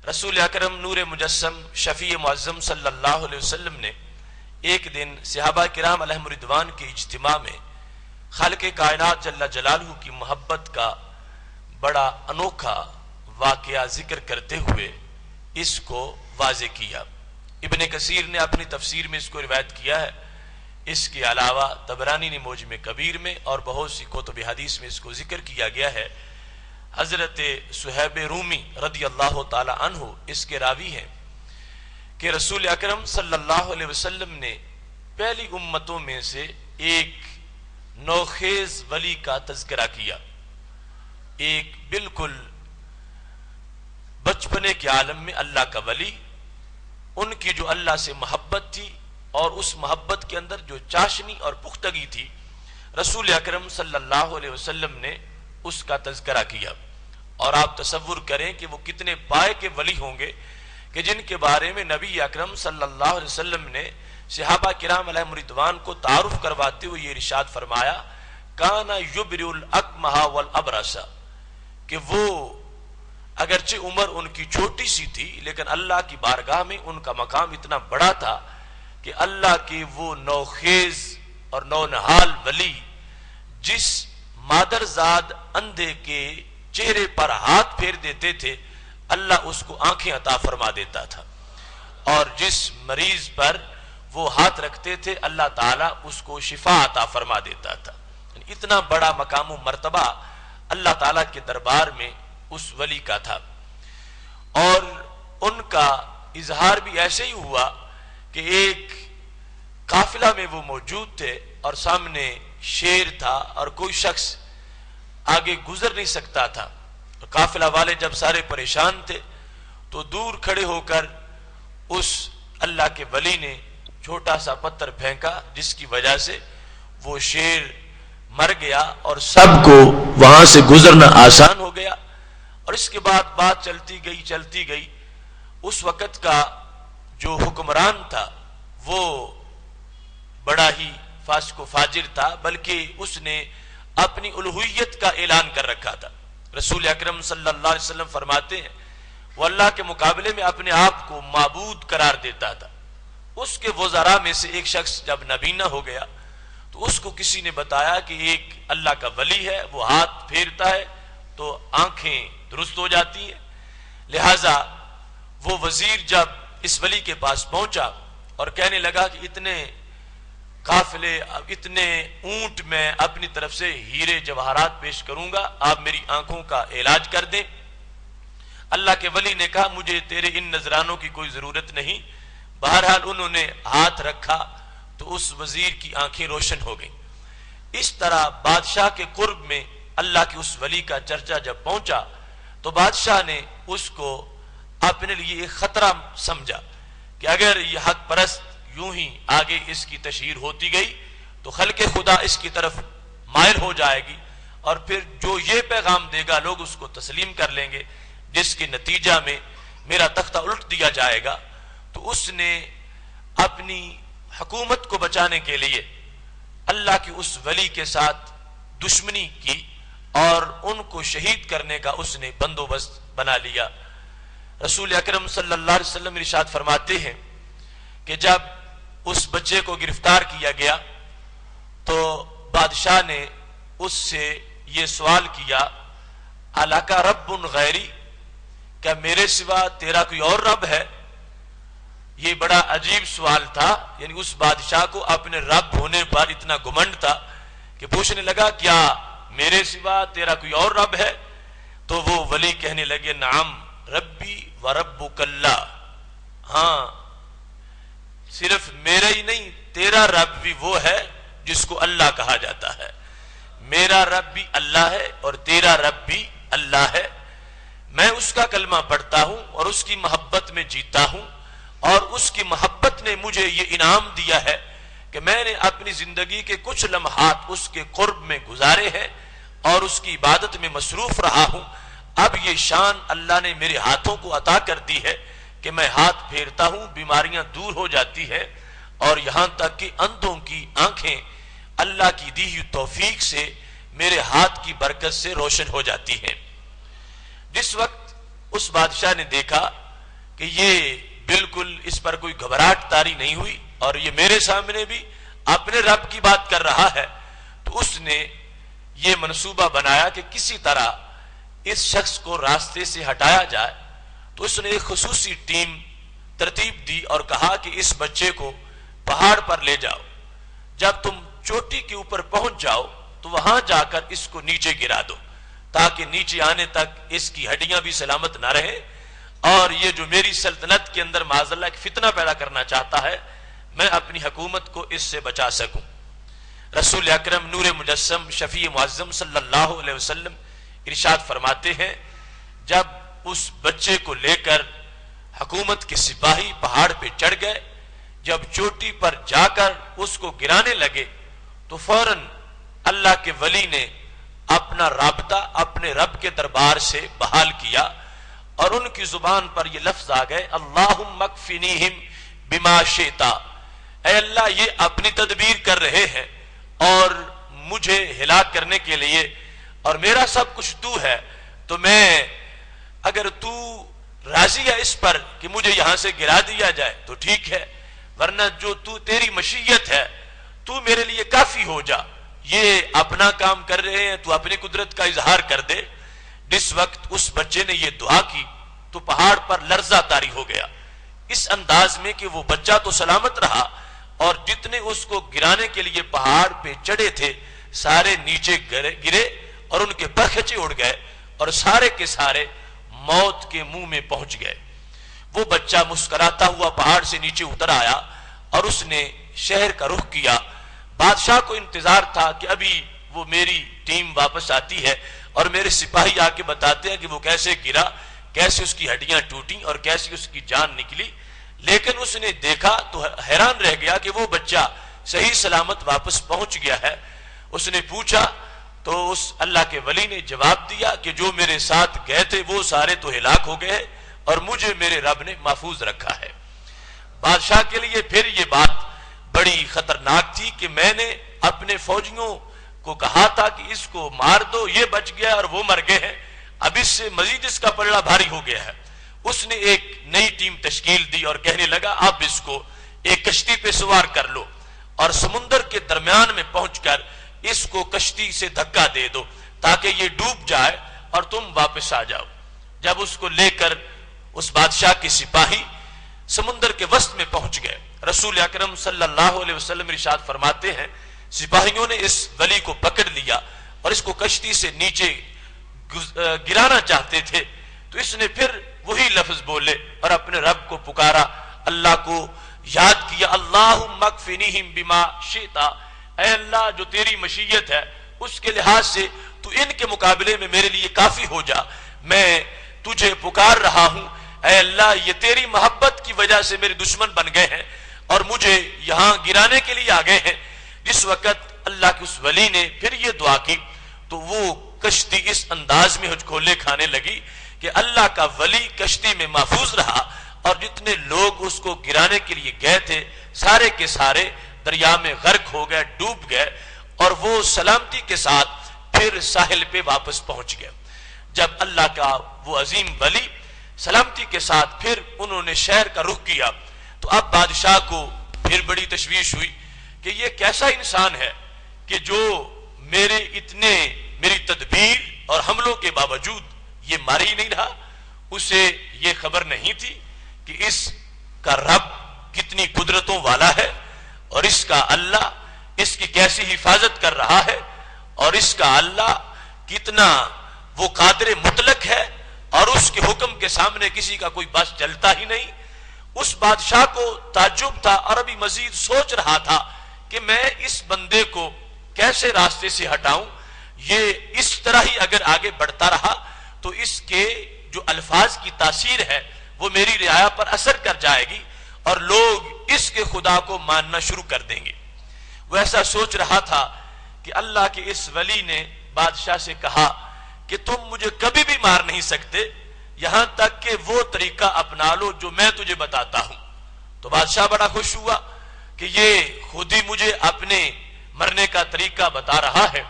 رسول اکرم نور مجسم شفیع معظم صلی اللہ علیہ وسلم نے ایک دن صحابہ کرام علیہم رضوان کے اجتماع میں خالق کائنات جل جلالہ کی محبت کا بڑا انوکھا واقعہ ذکر کرتے ہوئے اس کو واضح کیا۔ ابن کثیر نے اپنی تفسیر میں اس کو روایت کیا ہے، اس کے علاوہ طبرانی نے معجم کبیر میں اور بہت سی کتب حدیث میں اس کو ذکر کیا گیا ہے۔ حضرت صہیب رومی رضی اللہ تعالی عنہ اس کے راوی ہیں کہ رسول اکرم صلی اللہ علیہ وسلم نے پہلی امتوں میں سے ایک نوخیز ولی کا تذکرہ کیا، ایک بالکل بچپنے کے عالم میں اللہ کا ولی، ان کی جو اللہ سے محبت تھی اور اس محبت کے اندر جو چاشنی اور پختگی تھی، رسول اکرم صلی اللہ علیہ وسلم نے اس کا تذکرہ کیا۔ اور آپ تصور کریں کہ وہ کتنے پائے کے ولی ہوں گے کہ جن کے بارے میں نبی اکرم صلی اللہ علیہ وسلم نے صحابہ کرام علیہم رضوان کو تعارف کرواتے ہوئے یہ ارشاد فرمایا، کانا یبرئ الاکمہ والابرص، کہ وہ اگرچہ عمر ان کی چھوٹی سی تھی لیکن اللہ کی بارگاہ میں ان کا مقام اتنا بڑا تھا کہ اللہ کے وہ نوخیز اور نونہال ولی جس مادرزاد اندھے کے چہرے پر ہاتھ پھیر دیتے تھے اللہ اس کو آنکھیں عطا فرما دیتا تھا، اور جس مریض پر وہ ہاتھ رکھتے تھے اللہ تعالیٰ اس کو شفا عطا فرما دیتا تھا۔ اتنا بڑا مقام و مرتبہ اللہ تعالیٰ کے دربار میں اس ولی کا تھا، اور ان کا اظہار بھی ایسے ہی ہوا کہ ایک قافلہ میں وہ موجود تھے اور سامنے شیر تھا اور کوئی شخص آگے گزر نہیں سکتا تھا، قافلہ والے جب سارے پریشان تھے تو دور کھڑے ہو کر اس اللہ کے ولی نے چھوٹا سا پتھر پھینکا جس کی وجہ سے وہ شیر مر گیا اور سب کو وہاں سے گزرنا آسان ہو گیا۔ اور اس کے بعد بات چلتی گئی اس وقت کا جو حکمران تھا وہ بڑا ہی فاسق و فاجر تھا، بلکہ اس نے اپنی الوہیت کا اعلان کر رکھا تھا۔ رسول اکرم صلی اللہ علیہ وسلم فرماتے ہیں وہ اللہ کے مقابلے میں اپنے آپ کو معبود قرار دیتا تھا۔ اس کے وزراء میں سے ایک شخص جب نابینا ہو گیا تو اس کو کسی نے بتایا کہ ایک اللہ کا ولی ہے، وہ ہاتھ پھیرتا ہے تو آنکھیں درست ہو جاتی ہیں۔ لہذا وہ وزیر جب اس ولی کے پاس پہنچا اور کہنے لگا کہ اتنے قافلے، اتنے اونٹ میں اپنی طرف سے ہیرے جواہرات پیش کروں گا، آپ میری آنکھوں کا علاج کر دیں۔ اللہ کے ولی نے کہا مجھے تیرے ان نذرانوں کی کوئی ضرورت نہیں۔ بہرحال انہوں نے ہاتھ رکھا تو اس وزیر کی آنکھیں روشن ہو گئیں۔ اس طرح بادشاہ کے قرب میں اللہ کے اس ولی کا چرچا جب پہنچا تو بادشاہ نے اس کو اپنے لیے ایک خطرہ سمجھا کہ اگر یہ حق پرست یوں ہی آگے اس کی تشہیر ہوتی گئی تو خلق خدا اس کی طرف مائل ہو جائے گی اور پھر جو یہ پیغام دے گا لوگ اس کو تسلیم کر لیں گے، جس کے نتیجہ میں میرا تختہ الٹ دیا جائے گا۔ تو اس نے اپنی حکومت کو بچانے کے لیے اللہ کے اس ولی کے ساتھ دشمنی کی اور ان کو شہید کرنے کا اس نے بندوبست بنا لیا۔ رسول اکرم صلی اللہ علیہ وسلم ارشاد فرماتے ہیں کہ جب اس بچے کو گرفتار کیا گیا تو بادشاہ نے اس سے یہ سوال کیا اَلَكَ رَبٌّ غیری، کیا میرے سوا تیرا کوئی اور رب ہے؟ یہ بڑا عجیب سوال تھا، یعنی اس بادشاہ کو اپنے رب ہونے پر اتنا گمنڈ تھا کہ پوچھنے لگا کیا میرے سوا تیرا کوئی اور رب ہے؟ تو وہ ولی کہنے لگے نعم ربی و ربک اللہ، ہاں صرف میرا ہی نہیں تیرا رب بھی وہ ہے جس کو اللہ کہا جاتا ہے، میرا رب بھی اللہ ہے اور تیرا رب بھی اللہ ہے۔ میں اس کا کلمہ پڑھتا ہوں اور اس کی محبت میں جیتا ہوں، اور اس کی محبت نے مجھے یہ انعام دیا ہے کہ میں نے اپنی زندگی کے کچھ لمحات اس کے قرب میں گزارے ہیں اور اس کی عبادت میں مصروف رہا ہوں۔ اب یہ شان اللہ نے میرے ہاتھوں کو عطا کر دی ہے کہ میں ہاتھ پھیرتا ہوں، بیماریاں دور ہو جاتی ہیں، اور یہاں تک کہ اندھوں کی آنکھیں اللہ کی دی ہوئی توفیق سے میرے ہاتھ کی برکت سے روشن ہو جاتی ہیں۔ جس وقت اس بادشاہ نے دیکھا کہ یہ بالکل اس پر کوئی گھبراہٹ طاری نہیں ہوئی اور یہ میرے سامنے بھی اپنے رب کی بات کر رہا ہے، تو اس نے یہ منصوبہ بنایا کہ کسی طرح اس شخص کو راستے سے ہٹایا جائے. تو اس نے ایک خصوصی ٹیم ترتیب دی اور کہا کہ اس بچے کو پہاڑ پر لے جاؤ، جب تم چوٹی کے اوپر پہنچ جاؤ تو وہاں جا کر اس کو نیچے گرا دو، تاکہ نیچے آنے تک اس کی ہڈیاں بھی سلامت نہ رہے، اور یہ جو میری سلطنت کے اندر معاذ اللہ ایک فتنہ پیدا کرنا چاہتا ہے، میں اپنی حکومت کو اس سے بچا سکوں. رسول اکرم نور مجسم شفیع معظم صلی اللہ علیہ وسلم ارشاد فرماتے ہیں، جب اس بچے کو لے کر حکومت کے سپاہی پہاڑ پہ چڑھ گئے، جب چوٹی پر جا کر اس کو گرانے لگے تو فوراً اللہ کے ولی نے اپنا رابطہ اپنے رب کے دربار سے بحال کیا، اور ان کی زبان پر یہ لفظ آ گئے، اللہم اکفنیہم بما شئتا، اے اللہ یہ اپنی تدبیر کر رہے ہیں اور مجھے ہلاک کرنے کے لیے، اور میرا سب کچھ تو ہے، تو میں اگر تو راضی ہے اس پر کہ مجھے یہاں سے گرا دیا جائے تو ٹھیک ہے، ورنہ جو تو تیری مشیت ہے تو میرے لیے کافی ہو جا. یہ اپنا کام کر رہے ہیں، تو اپنی قدرت کا اظہار کر دے. جس وقت اس بچے نے یہ دعا کی تو پہاڑ پر لرزہ طاری ہو گیا، اس انداز میں کہ وہ بچہ تو سلامت رہا اور جتنے اس کو گرانے کے لیے پہاڑ پہ چڑھے تھے سارے نیچے گرے اور ان کے پرخچے اڑ گئے اور سارے کے سارے موت کے منہ میں پہنچ گئے. وہ بچہ مسکراتا ہوا پہاڑ سے نیچے اتر آیا اور اس نے شہر کا رخ کیا. بادشاہ کو انتظار تھا کہ ابھی وہ میری ٹیم واپس آتی ہے اور میرے سپاہی آ کے بتاتے ہیں کہ وہ کیسے گرا، کیسے اس کی ہڈیاں ٹوٹیں اور کیسے اس کی جان نکلی. لیکن اس نے دیکھا تو حیران رہ گیا کہ وہ بچہ صحیح سلامت واپس پہنچ گیا ہے. اس نے پوچھا تو اس اللہ کے ولی نے جواب دیا کہ جو میرے ساتھ گئے تھے وہ سارے تو ہلاک ہو گئے اور مجھے میرے رب نے محفوظ رکھا ہے. بادشاہ کے لیے پھر یہ بات بڑی خطرناک تھی کہ میں نے اپنے فوجیوں کو کہا تھا کہ اس کو مار دو، یہ بچ گیا اور وہ مر گئے ہیں، اب اس سے مزید اس کا پلڑا بھاری ہو گیا ہے. اس نے ایک نئی ٹیم تشکیل دی اور کہنے لگا اب اس کو ایک کشتی پہ سوار کر لو اور سمندر کے درمیان میں پہنچ کر اس کو کشتی سے دھکا دے دو تاکہ یہ ڈوب جائے اور تم واپس آ جاؤ. جب اس کو لے کر اس بادشاہ کے سپاہی سمندر کے وسط میں پہنچ گئے، رسول اکرم صلی اللہ علیہ وسلم ارشاد فرماتے ہیں سپاہیوں نے اس ولی کو پکڑ لیا اور اس کو کشتی سے نیچے گرانا چاہتے تھے. تو اس نے پھر وہی لفظ بولے اور اپنے رب کو پکارا، اللہ کو یاد کیا، اللہم اکفنیہم بما شئتا، اے اللہ جو تیری مشیت ہے اس کے لحاظ سے تو ان کے مقابلے میں میرے لیے کافی ہو جا، میں تجھے پکار رہا ہوں. اے اللہ یہ تیری محبت کی وجہ سے میرے دشمن بن گئے ہیں اور مجھے یہاں گرانے کے لیے آ گئے ہیں. جس وقت اللہ کے اس ولی نے پھر یہ دعا کی تو وہ کشتی اس انداز میں کھولے کھانے لگی کہ اللہ کا ولی کشتی میں محفوظ رہا اور جتنے لوگ اس کو گرانے کے لیے گئے تھے سارے کے سارے دریا میں غرق ہو گئے، ڈوب گئے، اور وہ سلامتی کے ساتھ پھر ساحل پہ واپس پہنچ گئے. جب اللہ کا وہ عظیم ولی سلامتی کے ساتھ پھر انہوں نے شہر کا رخ کیا تو اب بادشاہ کو پھر بڑی تشویش ہوئی کہ یہ کیسا انسان ہے کہ جو میری تدبیر اور حملوں کے باوجود یہ مار ہی نہیں رہا. اسے یہ خبر نہیں تھی کہ اس کا رب کتنی قدرتوں والا ہے اور اس کا اللہ اس کی کیسی حفاظت کر رہا ہے اور اس کا اللہ کتنا وہ قادر مطلق ہے اور اس کے حکم کے سامنے کسی کا کوئی بس چلتا ہی نہیں. اس بادشاہ کو تعجب تھا اور ابھی مزید سوچ رہا تھا کہ میں اس بندے کو کیسے راستے سے ہٹاؤں. یہ اس طرح ہی اگر آگے بڑھتا رہا تو اس کے جو الفاظ کی تاثیر ہے وہ میری رعایا پر اثر کر جائے گی اور لوگ اس کے خدا کو ماننا شروع کر دیں گے. وہ ایسا سوچ رہا تھا کہ اللہ کے اس ولی نے بادشاہ سے کہا کہ تم مجھے کبھی بھی مار نہیں سکتے یہاں تک کہ وہ طریقہ اپنا لو جو میں تجھے بتاتا ہوں. تو بادشاہ بڑا خوش ہوا کہ یہ خود ہی مجھے اپنے مرنے کا طریقہ بتا رہا ہے.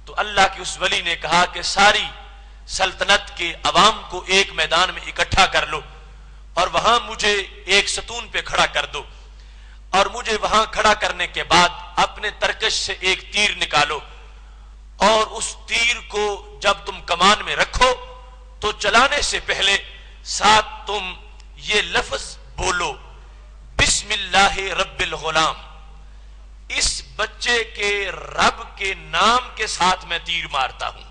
تو اللہ کے اس ولی نے کہا کہ ساری سلطنت کے عوام کو ایک میدان میں اکٹھا کر لو اور وہاں وہاں مجھے ایک ستون پہ کھڑا کر دو، اور مجھے وہاں کھڑا کرنے کے بعد اپنے ترکش سے ایک تیر نکالو، اور اس تیر کو جب تم کمان میں رکھو تو چلانے سے پہلے ساتھ تم یہ لفظ بولو، بسم اللہ رب الغلام، اس بچے کے رب کے نام کے ساتھ میں تیر مارتا ہوں۔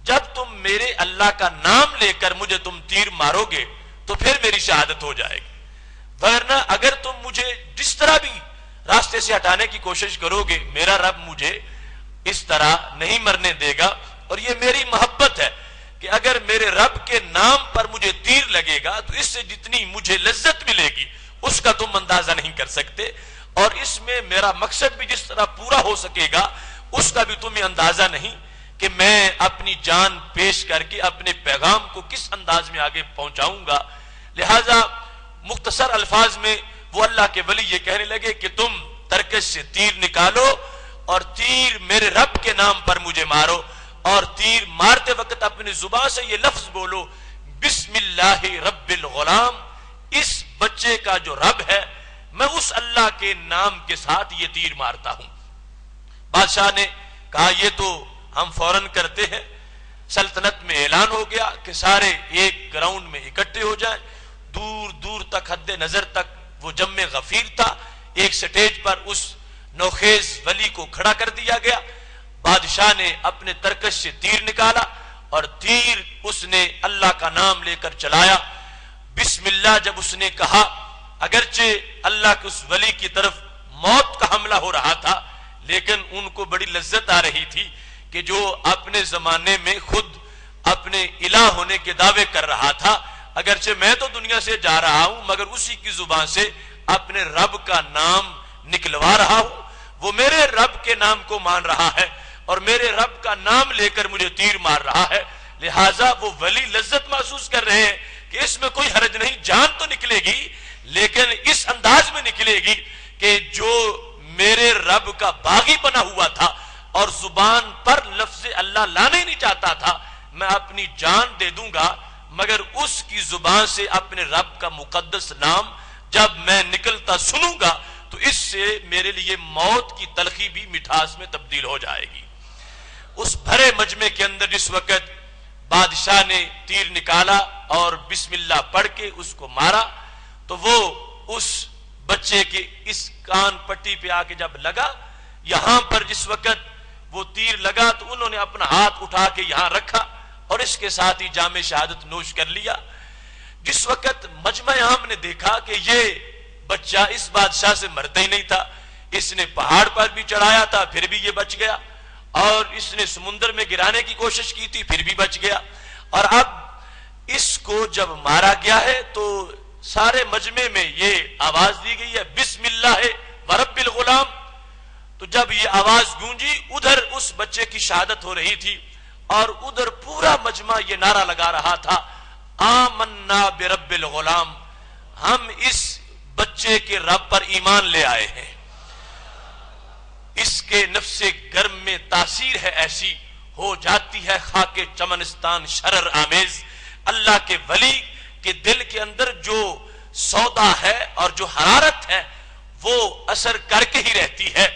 جب تم میرے اللہ کا نام لے کر مجھے تم تیر مارو گے تو پھر میری شہادت ہو جائے گی، ورنہ اگر تم مجھے جس طرح بھی راستے سے ہٹانے کی کوشش کرو گے، میرا رب مجھے اس طرح نہیں مرنے دے گا۔ اور یہ میری محبت ہے کہ اگر میرے رب کے نام پر مجھے تیر لگے گا تو اس سے جتنی مجھے لذت ملے گی اس کا تم اندازہ نہیں کر سکتے، اور اس میں میرا مقصد بھی جس طرح پورا ہو سکے گا اس کا بھی تمہیں اندازہ نہیں کہ میں اپنی جان پیش کر کے اپنے پیغام کو کس انداز میں آگے پہنچاؤں گا۔ لہذا مختصر الفاظ میں وہ اللہ کے ولی یہ کہنے لگے کہ تم ترکش سے تیر نکالو اور تیر میرے رب کے نام پر مجھے مارو، اور تیر مارتے وقت اپنی زبان سے یہ لفظ بولو، بسم اللہ رب الغلام، اس بچے کا جو رب ہے میں اس اللہ کے نام کے ساتھ یہ تیر مارتا ہوں۔ بادشاہ نے کہا یہ تو ہم فوراً کرتے ہیں۔ سلطنت میں اعلان ہو گیا کہ سارے ایک گراؤنڈ میں اکٹھے ہو جائیں، دور دور تک حد نظر تک وہ جم غفیر تھا، ایک سٹیج پر اس نوخیز ولی کو کھڑا کر دیا گیا۔ بادشاہ نے اپنے ترکش سے تیر نکالا اور تیر اس نے اللہ کا نام لے کر چلایا۔ بسم اللہ جب اس نے کہا، اگرچہ اللہ کے اس ولی کی طرف موت کا حملہ ہو رہا تھا لیکن ان کو بڑی لذت آ رہی تھی کہ جو اپنے زمانے میں خود اپنے الہ ہونے کے دعوے کر رہا تھا، اگرچہ میں تو دنیا سے جا رہا ہوں مگر اسی کی زبان سے اپنے رب کا نام نکلوا رہا ہوں، وہ میرے رب کے نام کو مان رہا ہے اور میرے رب کا نام لے کر مجھے تیر مار رہا ہے۔ لہٰذا وہ ولی لذت محسوس کر رہے ہیں کہ اس میں کوئی حرج نہیں، جان تو نکلے گی لیکن اس انداز میں نکلے گی کہ جو میرے رب کا باغی بنا ہوا تھا اور زبان پر لفظ اللہ لانے نہیں چاہتا تھا، میں اپنی جان دے دوں گا مگر اس کی زبان سے اپنے رب کا مقدس نام جب میں نکلتا سنوں گا تو اس سے میرے لیے موت کی تلخی بھی مٹھاس میں تبدیل ہو جائے گی۔ اس بھرے مجمع کے اندر جس وقت بادشاہ نے تیر نکالا اور بسم اللہ پڑھ کے اس کو مارا تو وہ اس بچے کے اس کان پٹی پہ آ کے جب لگا، یہاں پر جس وقت وہ تیر لگا تو انہوں نے اپنا ہاتھ اٹھا کے یہاں رکھا اور اس کے ساتھ ہی جام شہادت نوش کر لیا۔ جس وقت مجمع عام نے دیکھا کہ یہ بچہ اس بادشاہ سے مرتا ہی نہیں تھا، اس نے پہاڑ پر بھی چڑھایا تھا پھر بھی یہ بچ گیا، اور اس نے سمندر میں گرانے کی کوشش کی تھی پھر بھی بچ گیا، اور اب اس کو جب مارا گیا ہے تو سارے مجمع میں یہ آواز دی گئی ہے بسم اللہ ورب الغلام۔ تو جب یہ آواز گونجی ادھر اس بچے کی شہادت ہو رہی تھی اور ادھر پورا مجمع یہ نعرہ لگا رہا تھا، آمنا برب الغلام، ہم اس بچے کے رب پر ایمان لے آئے ہیں۔ اس کے نفس گرم میں تاثیر ہے ایسی، ہو جاتی ہے خاک چمنستان شرر آمیز۔ اللہ کے ولی کے دل کے اندر جو سودا ہے اور جو حرارت ہے وہ اثر کر کے ہی رہتی ہے۔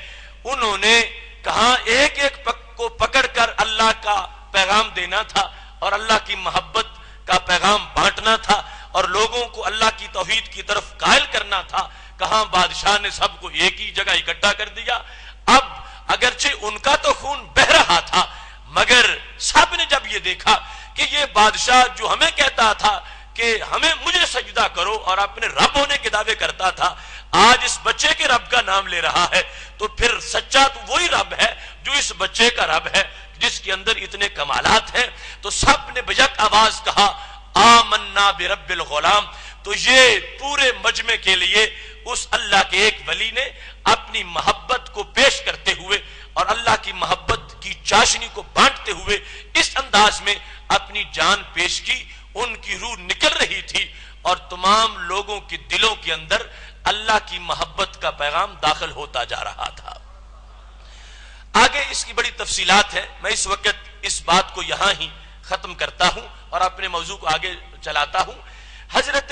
انہوں نے کہاں ایک ایک کو پکڑ کر اللہ کا پیغام دینا تھا اور اللہ کی محبت کا پیغام بانٹنا تھا اور لوگوں کو اللہ کی توحید کی طرف قائل کرنا تھا، کہاں بادشاہ نے سب کو ایک ہی جگہ اکٹھا کر دیا۔ اب اگرچہ ان کا تو خون بہ رہا تھا مگر سب نے جب یہ دیکھا کہ یہ بادشاہ جو ہمیں کہتا تھا کہ مجھے سجدہ کرو اور اپنے رب ہونے کے دعوے کرتا تھا، آج اس بچے کے رب کا نام لے رہا ہے، تو پھر سچا تو وہی رب ہے جو اس بچے کا رب ہے جس کے اندر اتنے کمالات ہیں۔ تو سب نے بیک آواز کہا آمنا برب الغلام۔ تو یہ پورے مجمع کے لیے اس اللہ کے ایک ولی نے اپنی محبت کو پیش کرتے ہوئے اور اللہ کی محبت کی چاشنی کو بانٹتے ہوئے اس انداز میں اپنی جان پیش کی۔ ان کی روح نکل رہی تھی اور تمام لوگوں کے دلوں کے اندر اللہ کی محبت کا پیغام داخل ہوتا جا رہا تھا۔ آگے اس کی بڑی تفصیلات ہیں، میں اس وقت اس بات کو یہاں ہی ختم کرتا ہوں اور اپنے موضوع کو آگے چلاتا ہوں۔ حضرت